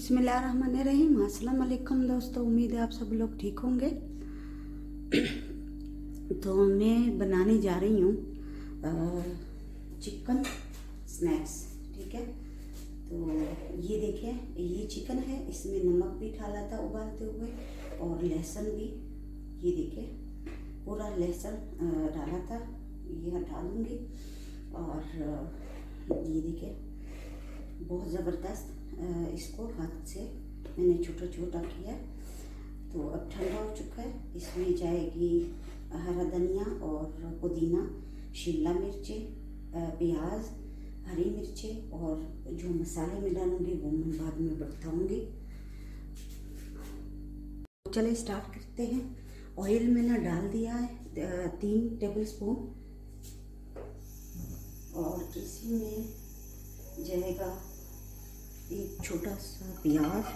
बिस्मिल्लाहिर्रहमानिर्रहीम। अस्सलाम वालेकुम दोस्तों, उम्मीद है आप सब लोग ठीक होंगे। तो मैं बनाने जा रही हूँ चिकन स्नैक्स। ठीक है, तो ये देखिए, ये चिकन है, इसमें नमक भी डाला था उबालते हुए और लहसुन भी। ये देखिए, पूरा लहसुन डाला था, ये हटा दूँगी। और ये देखिए, बहुत ज़बरदस्त इसको हाथ से मैंने छोटा छोटा किया। तो अब ठंडा हो चुका है, इसमें जाएगी हरा धनिया और पुदीना, शिमला मिर्चें, प्याज, हरी मिर्चें, और जो मसाले में डालूँगी वो मैं बाद में बताऊँगी। चलिए स्टार्ट करते हैं। ऑयल मैंने डाल दिया है 3 टेबलस्पून, और इसी में जाएगा एक छोटा सा प्याज,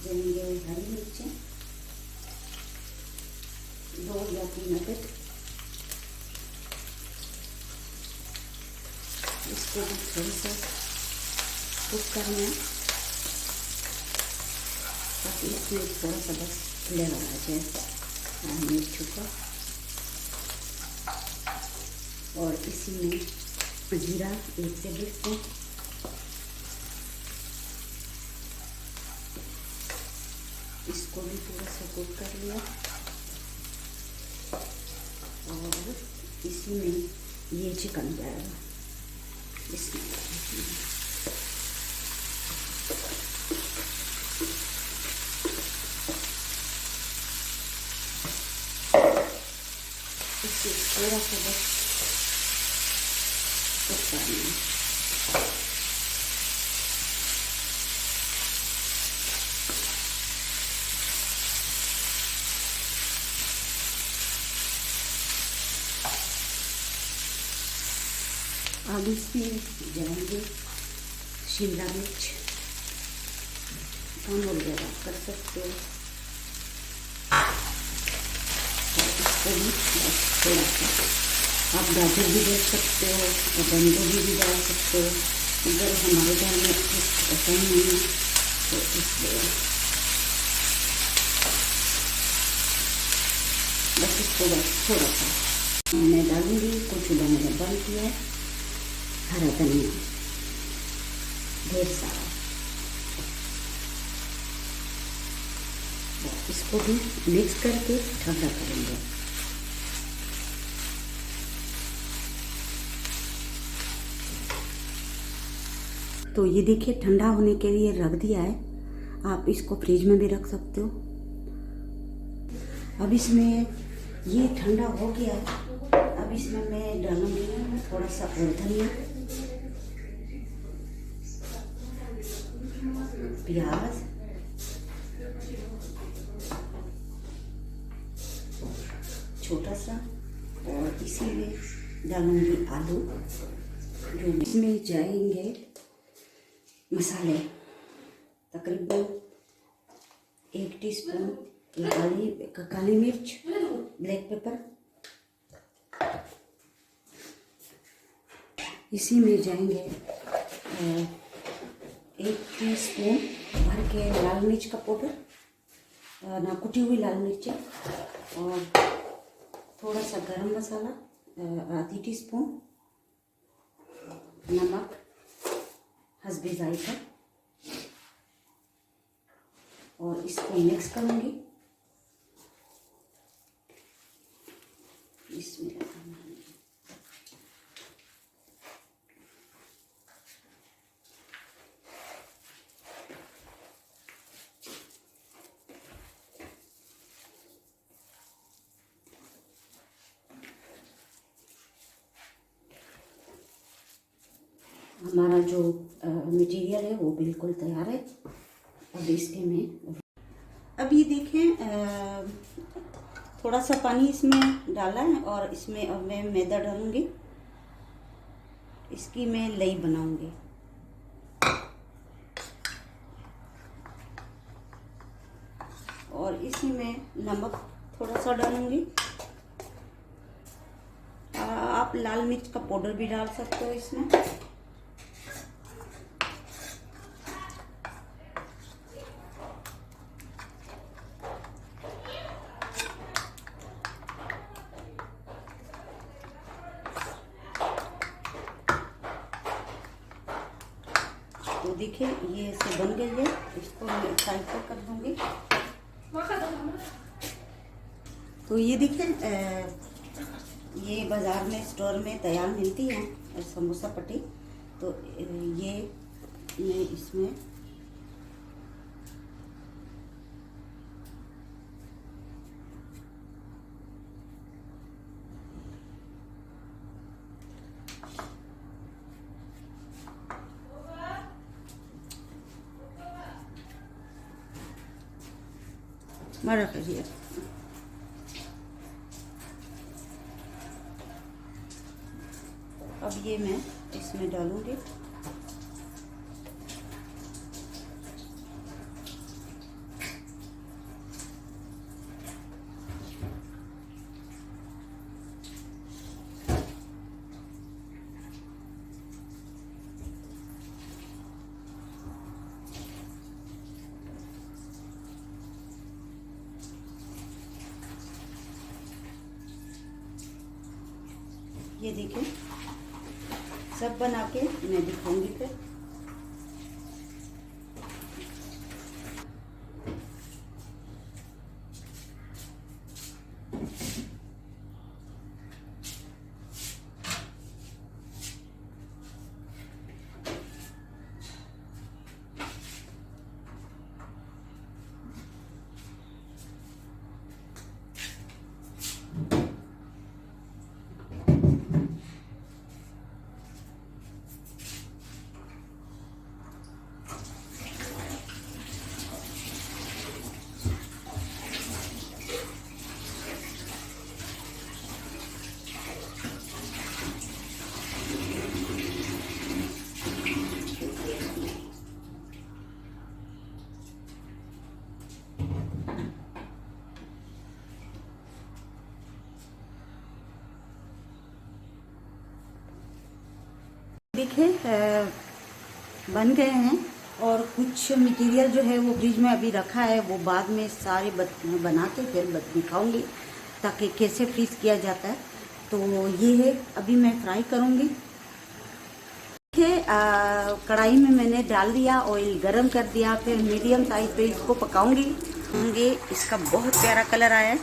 जाएंगे हरी मिर्चें 2 या 3 अदरक। इसको भी थोड़ा सा कुक करना है ताकि इसमें थोड़ा सा बस फ्लेवर आ जाए हरी मिर्चों का। और इसी में जीरा 1 टेबलस्पून, इसको भी थोड़ा सा कुक कर लिया। और इसी में ये चिकन जाएगा, इसमें इसको थोड़ा सा बस कुक करना है। अब इसमें जाएंगे शिमला मिर्च, कम और ज़्यादा कर सकते हो। इसको भी थोड़ा सा आप गाजर भी डाल सकते हो और बंद गोभी भी डाल सकते हो, अगर हमारे घर में पसंद नहीं है तो इसलिए बस इसको बस थोड़ा सा मैं डालूँगी। कुछ चूल्हा मैंने बंद किया है, हरा धनिया ढेर सारा, इसको भी मिक्स करके ठंडा करेंगे। तो ये देखिए, ठंडा होने के लिए रख दिया है, आप इसको फ्रिज में भी रख सकते हो। अब इसमें ये ठंडा हो गया, अब इसमें मैं डालूंगी थोड़ा सा और धनिया, प्याज, छोटा सा, और इसी में डालूंगी आलू। जो इसमें जाएंगे मसाले, तकरीबन 1 टीस्पून काली मिर्च, ब्लैक पेपर। इसी में जाएंगे 1 टीस्पून भर के लाल मिर्च का पाउडर, ना कुटी हुई लाल मिर्चें, और थोड़ा सा गरम मसाला, आधी टीस्पून, नमक हस्बे जायका, और इसको मिक्स करूँगी। इसमें हमारा जो मटेरियल है वो बिल्कुल तैयार है। अब इसके में अब ये देखें, थोड़ा सा पानी इसमें डाला है, और इसमें अब मैं मैदा डालूंगी, इसकी मैं लई बनाऊंगी। और इसी में नमक थोड़ा सा डालूंगी। आप लाल मिर्च का पाउडर भी डाल सकते हो इसमें। तो देखिए ये ऐसे बन गई है, इसको मैं साइड पर कर दूंगी। तो ये देखिए ये बाज़ार में स्टोर में तैयार मिलती है समोसा पट्टी। तो ये मैं इसमें मर करिए। अब ये मैं इसमें डालूंगी। ये देखिए सब बना के मैं दिखाऊंगी फिर। देखिए बन गए हैं और कुछ मटेरियल जो है वो फ्रिज में अभी रखा है, वो बाद में सारे बना के फिर दिखाऊंगी ताकि कैसे फ्रीज किया जाता है। तो ये है अभी मैं फ्राई करूंगी। देखिए कढ़ाई में मैंने डाल दिया, ऑयल गरम कर दिया, फिर मीडियम साइज पे इसको पकाऊंगी। इसका बहुत प्यारा कलर आया है।